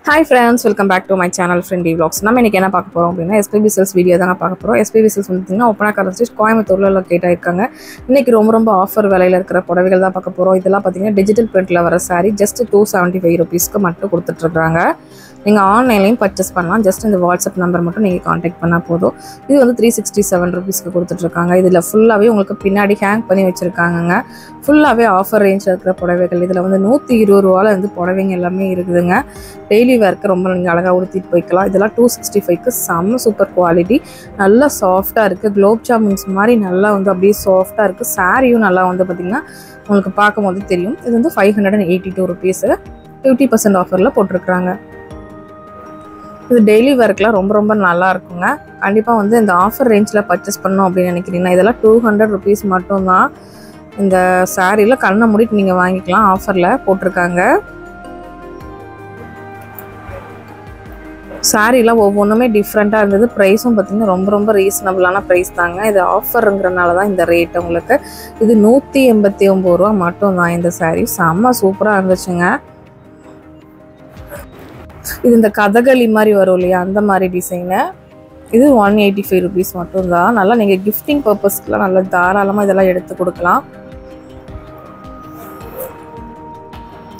Hi friends, welcome back to my channel Friendly Vlogs. நம்ம இன்னைக்கு என்ன பார்க்க போறோம் அப்படினா SPB Silks வீடியோ தான் பார்க்க போறோம். SPB Silks வந்துட்டீங்கன்னா ஓபனா கரன்சி கோயம்புத்தூர்ல லொகேட் ஆயிருக்காங்க. இன்னைக்கு ரொம்ப ஆஃபர் விலையில இருக்கிற புடவைகள் தான் பார்க்க போறோம். இதெல்லாம் பாத்தீங்கன்னா டிஜிட்டல் பிரிண்ட்ல வர saree just 275 rupeesக்கு மட்டும் கொடுத்துட்டு இருக்காங்க. நீங்க ஆன்லைன்லயும் பர்ச்சேஸ் பண்ணலாம். ஜஸ்ட் இந்த வாட்ஸ்அப் நம்பர் மட்டும் நீங்க कांटेक्ट பண்ணா போதும். இது வந்து 367 rupeesக்கு கொடுத்துட்டு இருக்காங்க. இதுல ஃபுல்லாவே உங்களுக்கு பின்னாடி ஹேங் பண்ணி வச்சிருக்காங்கங்க. ஃபுல்லாவே ஆஃபர் ரேஞ்ச்ல இருக்கிற புடவைகள். இதுல வந்து 120 ரூபாயில இருந்து புடவைங்க எல்லாமே இருக்குதுங்க. டெய்லி வேர்க்கு ரொம்ப நீங்க அழகா உடுத்திட்டு போய்க்கலாம். இதெல்லாம் 265க்கு செம்ம சூப்பர் குவாலிட்டி. நல்லா சாஃப்ட்டா இருக்கு. குலோப் ஜாமுன்ஸ் மாதிரி நல்லா வந்து அப்படியே சாஃப்ட்டா இருக்கு. சாரியும் நல்லா வந்து பாத்தீங்கன்னா உங்களுக்கு பார்க்கும்போது தெரியும். இது வந்து 582 rupees 50% ஆஃபர்ல போட்டுருக்காங்க. இது டெய்லி வேர்க்குலாம் ரொம்ப நல்லா இருக்குங்க. கண்டிப்பா வந்து இந்த ஆஃபர் ரேஞ்ச்ல பர்ச்சேஸ் பண்ணனும் அப்படி நினைக்கிறீங்கன்னா இதெல்லாம் 200 rupees மட்டும் தான். இந்த சாரில கண்ணை மூடிட்டு நீங்க வாங்கிக்கலாம். ஆஃபர்ல போட்டுருக்காங்க. சாரிலாம் ஒவ்வொன்றுமே டிஃப்ரெண்ட்டாக இருந்தது. ப்ரைஸும் பார்த்தீங்கன்னா ரொம்ப ரீசனபிளான ப்ரைஸ் தாங்க. இது ஆஃபருங்கிறனால தான் இந்த ரேட் உங்களுக்கு. இது 189 ரூபா மட்டும் தான். இந்த சாரீ செம்ம சூப்பராக இருந்துச்சுங்க. இது இந்த கதகளி மாதிரி வரும் இல்லையா, அந்த மாதிரி டிசைனு. இது 185 rupees மட்டும் தான். நல்லா நீங்கள் கிஃப்டிங் பர்பஸ்க்குலாம் நல்லா தாராளமாக இதெல்லாம் எடுத்து கொடுக்கலாம்.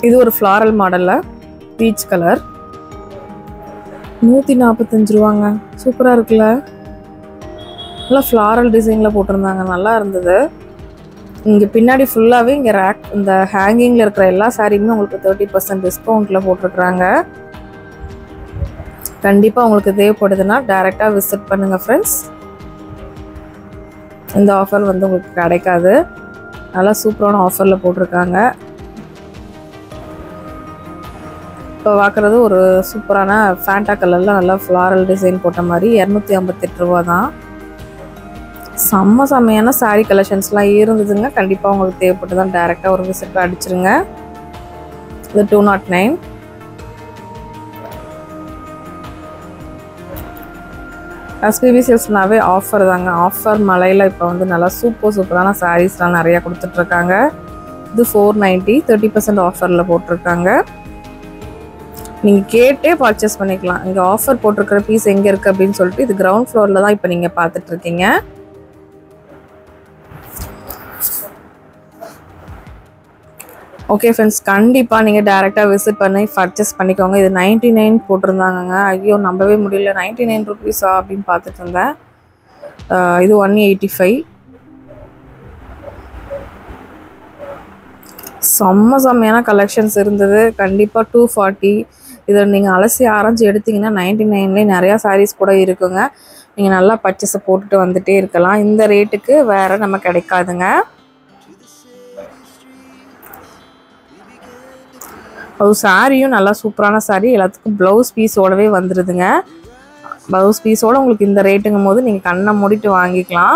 இது ஒரு ஃப்ளாரல் மாடலில் பீச் கலர் 145 ரூபாங்க. சூப்பராக இருக்குல்ல. நல்லா ஃப்ளாரல் டிசைனில் போட்டிருந்தாங்க. நல்லா இருந்தது. இங்கே பின்னாடி ஃபுல்லாகவே இங்கே ரேக் இந்த ஹேங்கிங்கில் இருக்கிற எல்லா சாரியுமே உங்களுக்கு 30% டிஸ்கவுண்ட்டில் போட்டிருக்குறாங்க. கண்டிப்பாக உங்களுக்கு தேவைப்படுதுன்னா டைரெக்டாக விசிட் பண்ணுங்கள் ஃப்ரெண்ட்ஸ். இந்த ஆஃபர் வந்து உங்களுக்கு கிடைக்காது. நல்லா சூப்பரான ஆஃபரில் போட்டிருக்காங்க. இப்போ பார்க்குறது ஒரு சூப்பரான ஃபேண்டா கலரில் நல்லா ஃப்ளாரல் டிசைன் போட்ட மாதிரி 258 ரூபா தான். செம்மையான சாரீ கலெக்ஷன்ஸ்லாம் இருந்ததுங்க. கண்டிப்பாக உங்களுக்கு தேவைப்பட்டு தான் டைரெக்டாக ஒரு விசிட் அடிச்சிருங்க. இது 209. SPB Silksனாவே ஆஃபர் தாங்க. ஆஃபர் மலையில் இப்போ வந்து நல்லா சூப்பரான சாரீஸ்லாம் நிறையா கொடுத்துட்ருக்காங்க. இது 490 30% ஆஃபரில் போட்டிருக்காங்க. நீங்கள் கேட்டே பர்ச்சேஸ் பண்ணிக்கலாம். இங்கே ஆஃபர் போட்டிருக்கிற பீஸ் எங்கே இருக்குது அப்படின்னு சொல்லிட்டு இது கிரவுண்ட் ஃப்ளோரில் தான் இப்போ நீங்கள் பார்த்துட்ருக்கீங்க. ஓகே ஃப்ரெண்ட்ஸ், கண்டிப்பாக நீங்கள் டேரெக்டாக விசிட் பண்ணி பர்ச்சேஸ் பண்ணிக்கோங்க. இது 99 போட்டிருந்தாங்கங்க. ஐயோ நம்பவே முடியல. 99 rupees அப்படின்னு பார்த்துட்டு இருந்தேன். இது 185. செம்மையான கலெக்ஷன்ஸ் இருந்தது. கண்டிப்பாக 240. இதை நீங்கள் அலசி ஆரஞ்சு எடுத்திங்கன்னா 99லேயே நிறையா சாரீஸ் கூட இருக்குங்க. நீங்கள் நல்லா பர்ச்சேஸை போட்டுட்டு வந்துகிட்டே இருக்கலாம். இந்த ரேட்டுக்கு வேறு நம்ம கிடைக்காதுங்க. ஒரு சாரியும் நல்லா சூப்பரான சாரீ. எல்லாத்துக்கும் ப்ளவுஸ் பீஸோடவே வந்துடுதுங்க. ப்ளவுஸ் பீஸோடு உங்களுக்கு இந்த ரேட்டுங்கும் போது நீங்கள் கண்ணை மூடிட்டு வாங்கிக்கலாம்.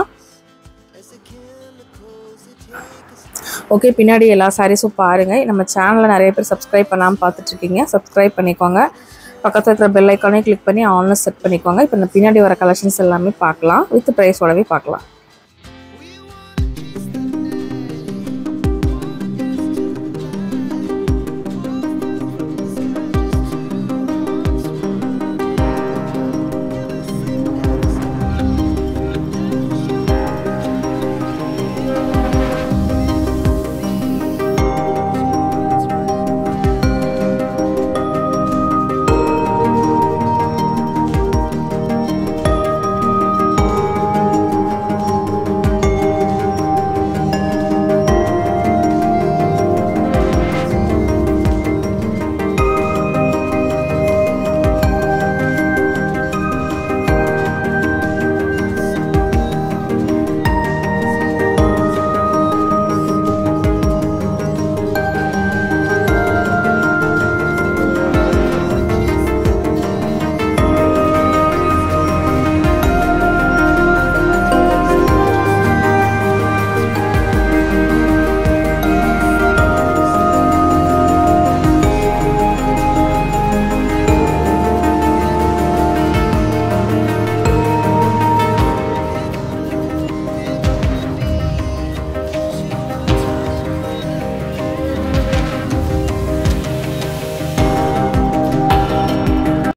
ஓகே, பின்னாடி எல்லா சாரீஸும் பாருங்கள். நம்ம சேனலில் நிறைய பேர் சப்ஸ்கிரைப் பண்ணாமல் பார்த்துட்ருக்கீங்க. சப்ஸ்கிரைப் பண்ணிக்கோங்க. பக்கத்தில் இருக்கிற பெல் ஐக்கானே கிளிக் பண்ணி ஆன்லைன் செட் பண்ணிக்கோங்க. இப்போ இந்த பின்னாடி வர கலெக்ஷன்ஸ் எல்லாமே பார்க்கலாம். வித் ப்ரைஸோடவே பார்க்கலாம்.